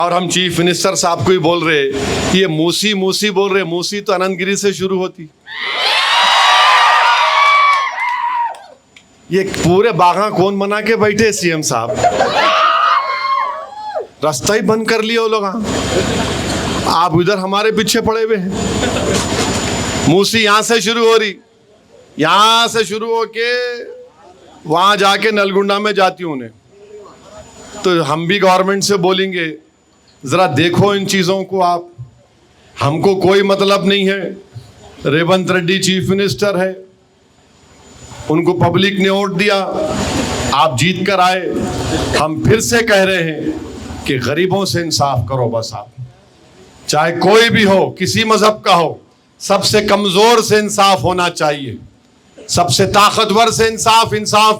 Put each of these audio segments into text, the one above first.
اور ہم chief minister صاحب کو ہی بول رہے کہ یہ موسی موسی بول رہے. موسی تو اننت گری سے شروع ہوتی. یہ پورے باغاں کون بنا کے بیٹھے سی ایم صاحب؟ راستہ ہی بند کر لیا وہ لوگ. آپ ادھر ہمارے پیچھے پڑے ہوئے ہیں. موسی یہاں سے شروع ہو رہی, یہاں سے شروع ہو کے وہاں جا کے نلگنڈا میں جاتی ہوں انہیں. تو ہم بھی گورنمنٹ سے بولیں گے ذرا دیکھو ان چیزوں کو آپ. ہم کو کوئی مطلب نہیں ہے. ریونت ریڈی چیف منسٹر ہے, ان کو پبلک نے ووٹ دیا, آپ جیت کر آئے. ہم پھر سے کہہ رہے ہیں کہ غریبوں سے انصاف کرو بس. آپ چاہے کوئی بھی ہو, کسی مذہب کا ہو, سب سے کمزور سے انصاف ہونا چاہیے. سب سے طاقتور سے انصاف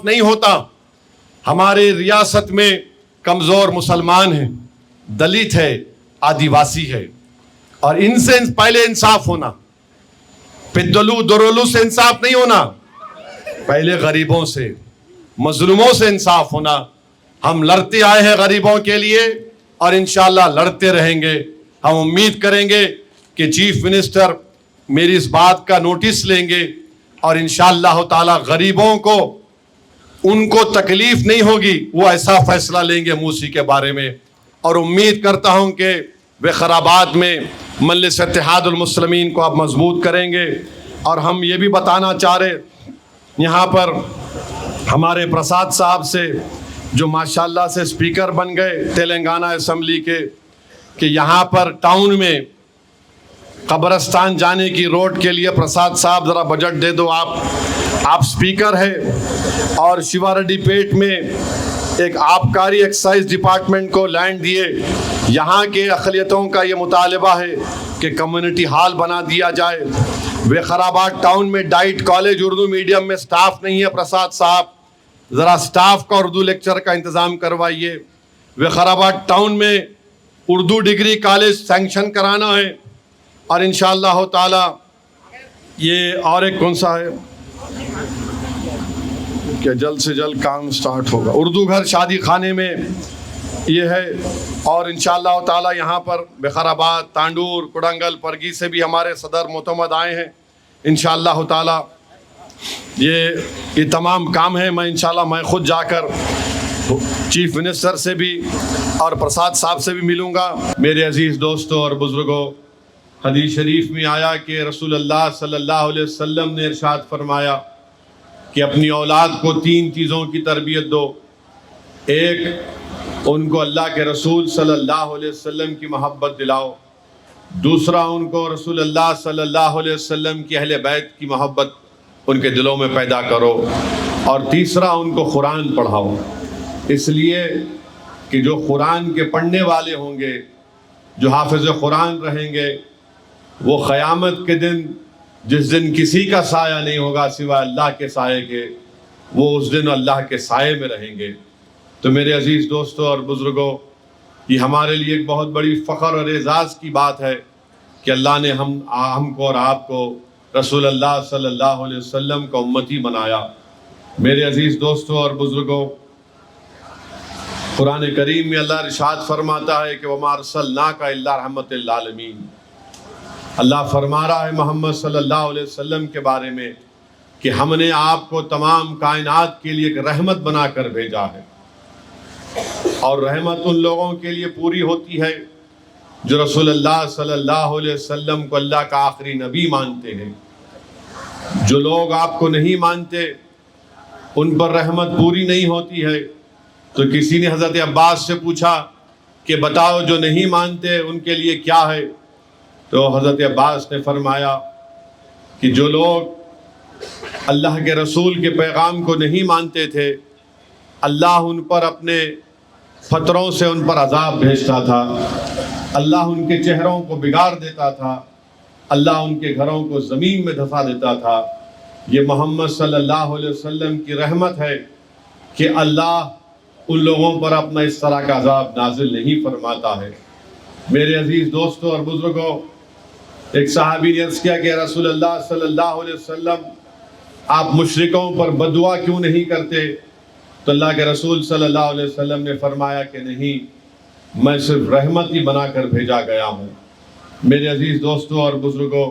نہیں ہوتا. ہمارے ریاست میں کمزور مسلمان ہیں, دلت ہے, آدیواسی ہے, اور ان سے پہلے انصاف ہونا. پدلو درولو سے انصاف نہیں ہونا, پہلے غریبوں سے, مظلوموں سے انصاف ہونا. ہم لڑتے آئے ہیں غریبوں کے لیے اور انشاءاللہ لڑتے رہیں گے. ہم امید کریں گے کہ چیف منسٹر میری اس بات کا نوٹس لیں گے اور انشاءاللہ تعالی غریبوں کو ان کو تکلیف نہیں ہوگی, وہ ایسا فیصلہ لیں گے موسی کے بارے میں. اور امید کرتا ہوں کہ وقارآباد میں مجلس اتحاد المسلمین کو آپ مضبوط کریں گے. اور ہم یہ بھی بتانا چاہ رہے یہاں پر ہمارے پرساد صاحب سے, جو ماشاءاللہ سے اسپیکر بن گئے تلنگانہ اسمبلی کے, کہ یہاں پر ٹاؤن میں قبرستان جانے کی روڈ کے لیے پرساد صاحب ذرا بجٹ دے دو. آپ اسپیکر ہے. اور شیوا ریڈی پیٹ میں ایک آبکاری ایکسائز ڈپارٹمنٹ کو لینڈ دیے. یہاں کے اقلیتوں کا یہ مطالبہ ہے کہ کمیونٹی ہال بنا دیا جائے. وقارآباد ٹاؤن میں ڈائٹ کالج اردو میڈیم میں سٹاف نہیں ہے. پرساد صاحب ذرا سٹاف کا اردو لیکچر کا انتظام کروائیے. وقارآباد ٹاؤن میں اردو ڈگری کالج سینکشن کرانا ہے. اور انشاءاللہ تعالی یہ اور ایک کون سا ہے کہ جلد سے جلد کام سٹارٹ ہوگا, اردو گھر شادی خانے میں یہ ہے. اور انشاءاللہ تعالی یہاں پر وقارآباد, تانڈور, کوڈنگل, پرگی سے بھی ہمارے صدر معتمد آئے ہیں. انشاءاللہ تعالی یہ تمام کام ہے. میں انشاءاللہ میں خود جا کر چیف منسٹر سے بھی اور پرساد صاحب سے بھی ملوں گا. میرے عزیز دوستوں اور بزرگوں, حدیث شریف میں آیا کہ رسول اللہ صلی اللہ علیہ وسلم نے ارشاد فرمایا کہ اپنی اولاد کو 3 چیزوں کی تربیت دو. ایک, ان کو اللہ کے رسول صلی اللہ علیہ وسلم کی محبت دلاؤ. دوسرا, ان کو رسول اللہ صلی اللہ علیہ وسلم کی اہل بیت کی محبت ان کے دلوں میں پیدا کرو. اور تیسرا, ان کو قرآن پڑھاؤ. اس لیے کہ جو قرآن کے پڑھنے والے ہوں گے, جو حافظ قرآن رہیں گے, وہ قیامت کے دن, جس دن کسی کا سایہ نہیں ہوگا سوائے اللہ کے سائے کے, وہ اس دن اللہ کے سائے میں رہیں گے. تو میرے عزیز دوستوں اور بزرگوں, یہ ہمارے لیے ایک بہت بڑی فخر اور اعزاز کی بات ہے کہ اللہ نے ہم کو اور آپ کو رسول اللہ صلی اللہ علیہ وسلم کا امتی بنایا. میرے عزیز دوستوں اور بزرگوں, قرآن کریم میں اللہ ارشاد فرماتا ہے کہ وَمَا أَرْسَلْنَاكَ إِلَّا رَحْمَةً لِّلْعَالَمِينَ. اللہ فرما رہا ہے محمد صلی اللہ علیہ وسلم کے بارے میں کہ ہم نے آپ کو تمام کائنات کے لیے ایک رحمت بنا کر بھیجا ہے. اور رحمت ان لوگوں کے لیے پوری ہوتی ہے جو رسول اللہ صلی اللہ علیہ وسلم کو اللہ کا آخری نبی مانتے ہیں. جو لوگ آپ کو نہیں مانتے ان پر رحمت پوری نہیں ہوتی ہے. تو کسی نے حضرت عباس سے پوچھا کہ بتاؤ جو نہیں مانتے ان کے لیے کیا ہے؟ تو حضرت عباس نے فرمایا کہ جو لوگ اللہ کے رسول کے پیغام کو نہیں مانتے تھے, اللہ ان پر اپنے فطروں سے ان پر عذاب بھیجتا تھا, اللہ ان کے چہروں کو بگاڑ دیتا تھا, اللہ ان کے گھروں کو زمین میں دھسا دیتا تھا. یہ محمد صلی اللہ علیہ وسلم کی رحمت ہے کہ اللہ ان لوگوں پر اپنا اس طرح کا عذاب نازل نہیں فرماتا ہے. میرے عزیز دوستوں اور بزرگوں, ایک صحابی نے عرض کیا کہ رسول اللہ صلی اللہ علیہ وسلم آپ مشرکوں پر بددعا کیوں نہیں کرتے؟ تو اللہ کے رسول صلی اللہ علیہ وسلم نے فرمایا کہ نہیں, میں صرف رحمت ہی بنا کر بھیجا گیا ہوں۔ میرے عزیز دوستوں اور بزرگوں،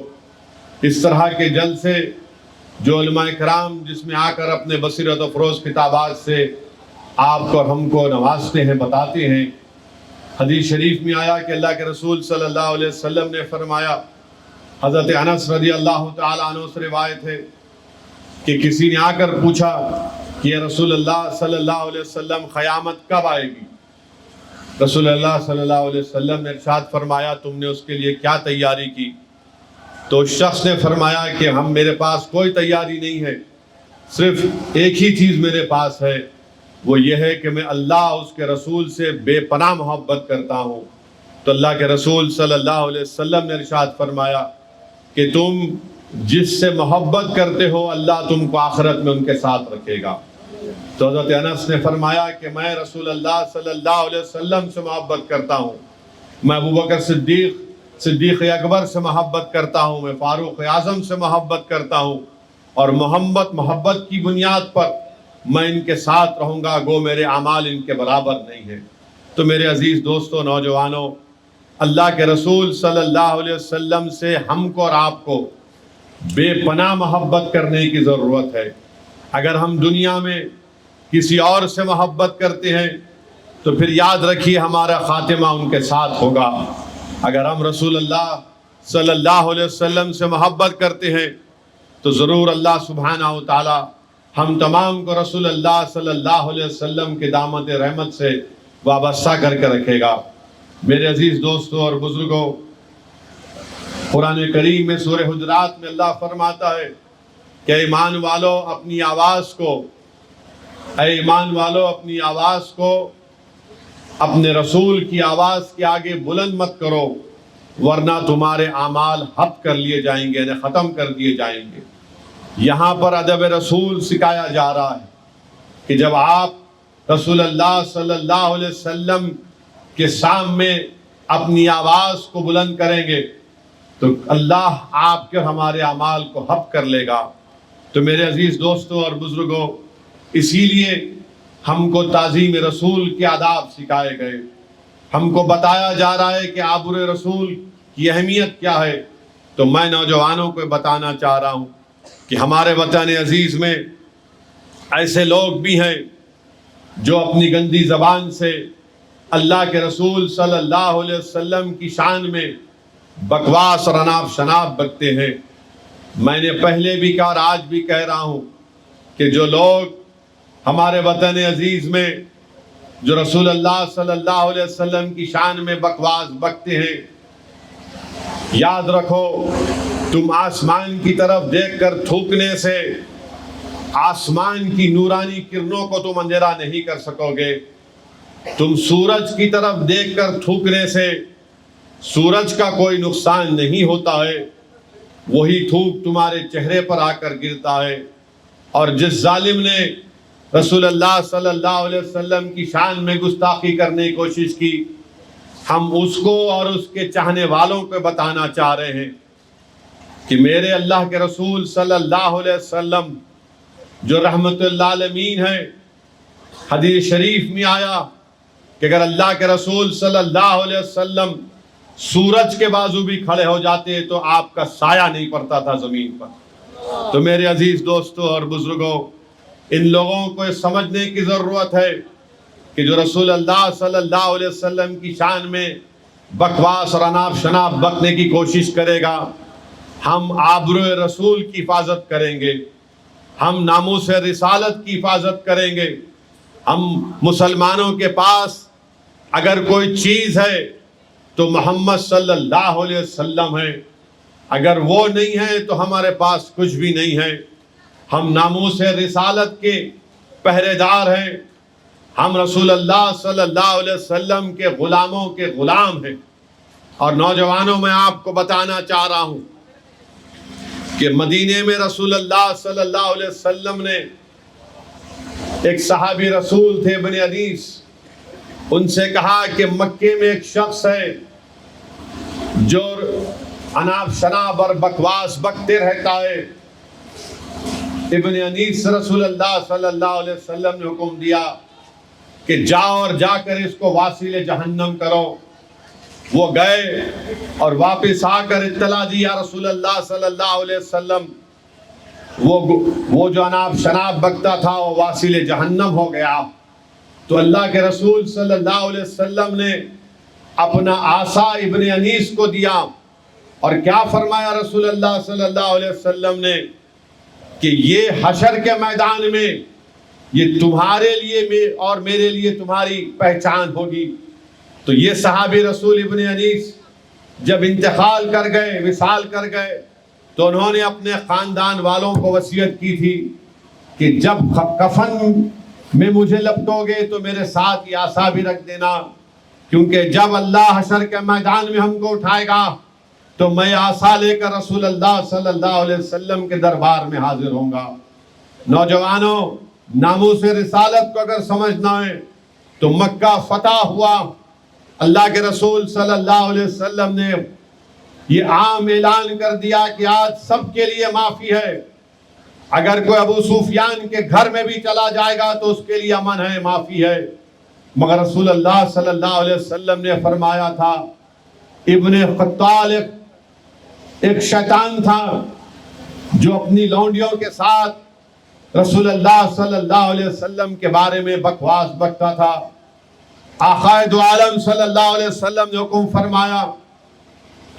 اس طرح کے جلسے جو علماء کرام جس میں آ کر اپنے بصیرت افروز کتابات سے آپ کو اور ہم کو نوازتے ہیں، بتاتے ہیں۔ حدیث شریف میں آیا کہ اللہ کے رسول صلی اللہ علیہ وسلم نے فرمایا، حضرت انس رضی اللہ تعالیٰ عنہ سے روایت ہے کہ کسی نے آ کر پوچھا کہ یا رسول اللہ صلی اللہ علیہ وسلم قیامت کب آئے گی؟ رسول اللہ صلی اللہ علیہ وسلم نے ارشاد فرمایا، تم نے اس کے لیے کیا تیاری کی؟ تو اس شخص نے فرمایا کہ میرے پاس کوئی تیاری نہیں ہے، صرف ایک ہی چیز میرے پاس ہے، وہ یہ ہے کہ میں اللہ اس کے رسول سے بے پناہ محبت کرتا ہوں۔ تو اللہ کے رسول صلی اللہ علیہ وسلم نے ارشاد فرمایا کہ تم جس سے محبت کرتے ہو اللہ تم کو آخرت میں ان کے ساتھ رکھے گا۔ تو حضرت انس نے فرمایا کہ میں رسول اللہ صلی اللہ علیہ وسلم سے محبت کرتا ہوں، میں ابوبکر صدیق اکبر سے محبت کرتا ہوں، میں فاروق اعظم سے محبت کرتا ہوں، اور محبت کی بنیاد پر میں ان کے ساتھ رہوں گا، گو میرے اعمال ان کے برابر نہیں ہیں۔ تو میرے عزیز دوستوں، نوجوانوں، اللہ کے رسول صلی اللہ علیہ وسلم سے ہم کو اور آپ کو بے پناہ محبت کرنے کی ضرورت ہے۔ اگر ہم دنیا میں کسی اور سے محبت کرتے ہیں تو پھر یاد رکھیے ہمارا خاتمہ ان کے ساتھ ہوگا۔ اگر ہم رسول اللہ صلی اللہ علیہ وسلم سے محبت کرتے ہیں تو ضرور اللہ سبحانہ و تعالی ہم تمام کو رسول اللہ صلی اللہ علیہ وسلم کے دامت رحمت سے وابستہ کر کے رکھے گا۔ میرے عزیز دوستوں اور بزرگوں، قرآن کریم میں سورہ حجرات میں اللہ فرماتا ہے کہ اے ایمان والو اپنی آواز کو اپنے رسول کی آواز کے آگے بلند مت کرو، ورنہ تمہارے اعمال حق کر لیے جائیں گے، یعنی ختم کر دیے جائیں گے۔ یہاں پر ادب رسول سکھایا جا رہا ہے کہ جب آپ رسول اللہ صلی اللہ علیہ وسلم کے سامنے اپنی آواز کو بلند کریں گے تو اللہ آپ کے اور ہمارے اعمال کو حق کر لے گا۔ تو میرے عزیز دوستوں اور بزرگوں، اسی لیے ہم کو تعظیم رسول کے آداب سکھائے گئے، ہم کو بتایا جا رہا ہے کہ آبر رسول کی اہمیت کیا ہے۔ تو میں نوجوانوں کو بتانا چاہ رہا ہوں کہ ہمارے وطن عزیز میں ایسے لوگ بھی ہیں جو اپنی گندی زبان سے اللہ کے رسول صلی اللہ علیہ وسلم کی شان میں بکواس اور اناپ شناپ بکتے ہیں۔ میں نے پہلے بھی کہا اور آج بھی کہہ رہا ہوں کہ جو لوگ ہمارے وطن عزیز میں جو رسول اللہ صلی اللہ علیہ وسلم کی شان میں بکواس بکتے ہیں، یاد رکھو تم آسمان کی طرف دیکھ کر تھوکنے سے آسمان کی نورانی کرنوں کو تم اندھیرا نہیں کر سکو گے۔ تم سورج کی طرف دیکھ کر تھوکنے سے سورج کا کوئی نقصان نہیں ہوتا ہے، وہی تھوک تمہارے چہرے پر آ کر گرتا ہے۔ اور جس ظالم نے رسول اللہ صلی اللہ علیہ وسلم کی شان میں گستاخی کرنے کی کوشش کی، ہم اس کو اور اس کے چاہنے والوں کو بتانا چاہ رہے ہیں کہ میرے اللہ کے رسول صلی اللہ علیہ وسلم جو رحمت للعالمین ہے، حدیث شریف میں آیا کہ اگر اللہ کے رسول صلی اللہ علیہ وسلم سورج کے بازو بھی کھڑے ہو جاتے تو آپ کا سایہ نہیں پڑتا تھا زمین پر۔ تو میرے عزیز دوستوں اور بزرگوں، ان لوگوں کو سمجھنے کی ضرورت ہے کہ جو رسول اللہ صلی اللہ علیہ وسلم کی شان میں بکواس اور اناپ شناپ بکنے کی کوشش کرے گا، ہم آبرو رسول کی حفاظت کریں گے، ہم ناموس رسالت کی حفاظت کریں گے۔ ہم مسلمانوں کے پاس اگر کوئی چیز ہے تو محمد صلی اللہ علیہ وسلم ہے، اگر وہ نہیں ہے تو ہمارے پاس کچھ بھی نہیں ہے۔ ہم ناموس رسالت کے پہرے دار ہیں، ہم رسول اللہ صلی اللہ علیہ وسلم کے غلاموں کے غلام ہیں۔ اور نوجوانوں، میں آپ کو بتانا چاہ رہا ہوں کہ مدینے میں رسول اللہ صلی اللہ علیہ وسلم نے ایک صحابی رسول تھے ابن انیس، ان سے کہا کہ مکے میں ایک شخص ہے جو اناپ شناپ اور بکواس بکتے رہتا ہے۔ ابن انیس رسول اللہ صلی اللہ علیہ وسلم نے حکم دیا کہ جاؤ اور جا کر اس کو واصل جہنم کرو۔ وہ گئے اور واپس آ کر اطلاع دی یا رسول اللہ صلی اللہ علیہ وسلم وہ جو شراب بکتا تھا وہ واصل جہنم ہو گیا۔ تو اللہ کے رسول صلی اللہ علیہ وسلم نے اپنا عصا ابن انیس کو دیا اور کیا فرمایا رسول اللہ صلی اللہ علیہ وسلم نے کہ یہ حشر کے میدان میں یہ تمہارے لیے اور میرے لیے تمہاری پہچان ہوگی۔ تو یہ صحابی رسول ابن انیس جب انتقال کر گئے، وصال کر گئے، تو انہوں نے اپنے خاندان والوں کو وصیت کی تھی کہ جب کفن میں مجھے لپٹو گے تو میرے ساتھ یہ عصا بھی رکھ دینا، کیونکہ جب اللہ حشر کے میدان میں ہم کو اٹھائے گا تو میں عصا لے کر رسول اللہ صلی اللہ علیہ وسلم کے دربار میں حاضر ہوں گا۔ نوجوانوں، ناموس رسالت کو اگر سمجھنا ہے تو مکہ فتح ہوا، اللہ کے رسول صلی اللہ علیہ وسلم نے یہ عام اعلان کر دیا کہ آج سب کے لیے معافی ہے، اگر کوئی ابو سفیان کے گھر میں بھی چلا جائے گا تو اس کے لیے امن ہے، معافی ہے۔ مگر رسول اللہ صلی اللہ علیہ وسلم نے فرمایا تھا، ابن خطال ایک شیطان تھا جو اپنی لونڈیوں کے ساتھ رسول اللہ صلی اللہ علیہ وسلم کے بارے میں بکواس بکتا تھا۔ آقا دو عالم صلی اللہ علیہ وسلم نے حکم فرمایا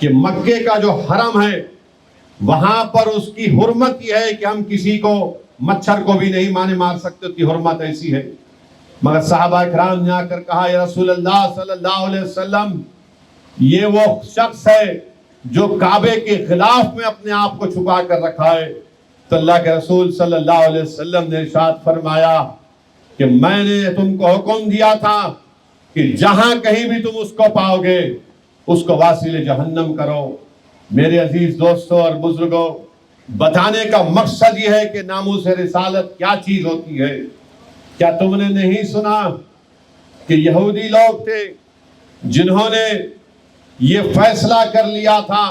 کہ مکے کا جو حرم ہے وہاں پر اس کی حرمت یہ ہے کہ ہم کسی کو مچھر کو بھی نہیں مار سکتے، اس کی حرمت ایسی ہے۔ مگر صحابہ اکرام نے آ کر کہا یا رسول اللہ صلی اللہ علیہ وسلم، یہ وہ شخص ہے جو کعبے کے خلاف میں اپنے آپ کو چھپا کر رکھا ہے۔ تو اللہ کے رسول صلی اللہ علیہ وسلم نے ارشاد فرمایا کہ میں نے تم کو حکم دیا تھا کہ جہاں کہیں بھی تم اس کو پاؤ گے اس کو واصل جہنم کرو۔ میرے عزیز دوستوں اور بزرگوں، بتانے کا مقصد یہ ہے کہ ناموس رسالت کیا چیز ہوتی ہے۔ کیا تم نے نہیں سنا کہ یہودی لوگ تھے جنہوں نے یہ فیصلہ کر لیا تھا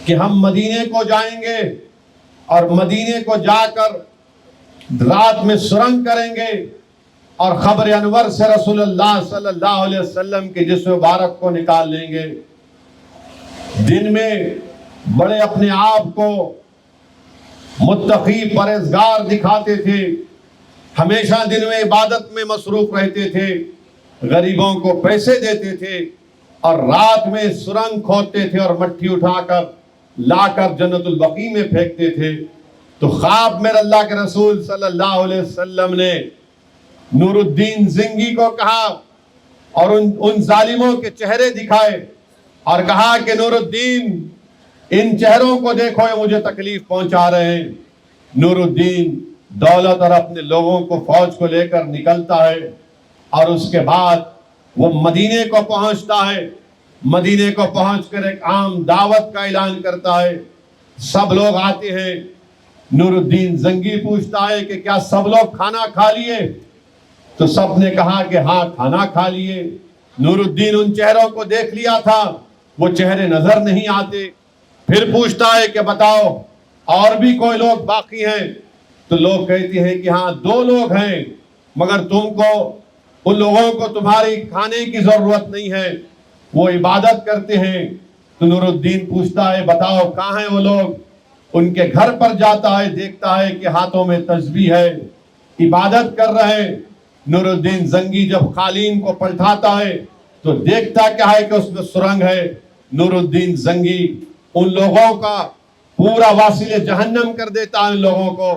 کہ ہم مدینے کو جائیں گے اور مدینے کو جا کر رات میں سرنگ کریں گے اور خبر انور سے رسول اللہ صلی اللہ علیہ وسلم کے جسم مبارک کو نکال لیں گے۔ دن میں بڑے اپنے آپ کو متقی پرہیزگار دکھاتے تھے، ہمیشہ دن میں عبادت میں مصروف رہتے تھے، غریبوں کو پیسے دیتے تھے اور رات میں سرنگ کھودتے تھے اور مٹی اٹھا کر لا کر جنت البقیع میں پھینکتے تھے۔ تو خواب میں اللہ کے رسول صلی اللہ علیہ وسلم نے نور الدین زنگی کو کہا اور ان ظالموں کے چہرے دکھائے اور کہا کہ نور الدین، ان چہروں کو دیکھو، یہ مجھے تکلیف پہنچا رہے ہیں۔ نور الدین دولت اور اپنے لوگوں کو فوج کو لے کر نکلتا ہے اور اس کے بعد وہ مدینے کو پہنچتا ہے۔ مدینے کو پہنچ کر ایک عام دعوت کا اعلان کرتا ہے، سب لوگ آتے ہیں۔ نور الدین زنگی پوچھتا ہے کہ کیا سب لوگ کھانا کھا لیے؟ تو سب نے کہا کہ ہاں کھانا کھا لیے۔ نور الدین ان چہروں کو دیکھ لیا تھا، وہ چہرے نظر نہیں آتے۔ پھر پوچھتا ہے کہ بتاؤ اور بھی کوئی لوگ باقی ہیں؟ تو لوگ کہتے ہیں کہ ہاں 2 لوگ ہیں، مگر تم کو ان لوگوں کو تمہاری کھانے کی ضرورت نہیں ہے، وہ عبادت کرتے ہیں۔ تو نور الدین پوچھتا ہے بتاؤ کہاں ہیں وہ لوگ؟ ان کے گھر پر جاتا ہے، دیکھتا ہے کہ ہاتھوں میں تسبیح ہے، عبادت کر رہے ہیں۔ نور الدین زنگی جب قالین کو پلٹاتا ہے تو دیکھتا کیا ہے کہ اس میں سرنگ ہے۔ نور الدین زنگی ان لوگوں کا پورا واصل جہنم کر دیتا ہے ان لوگوں کو۔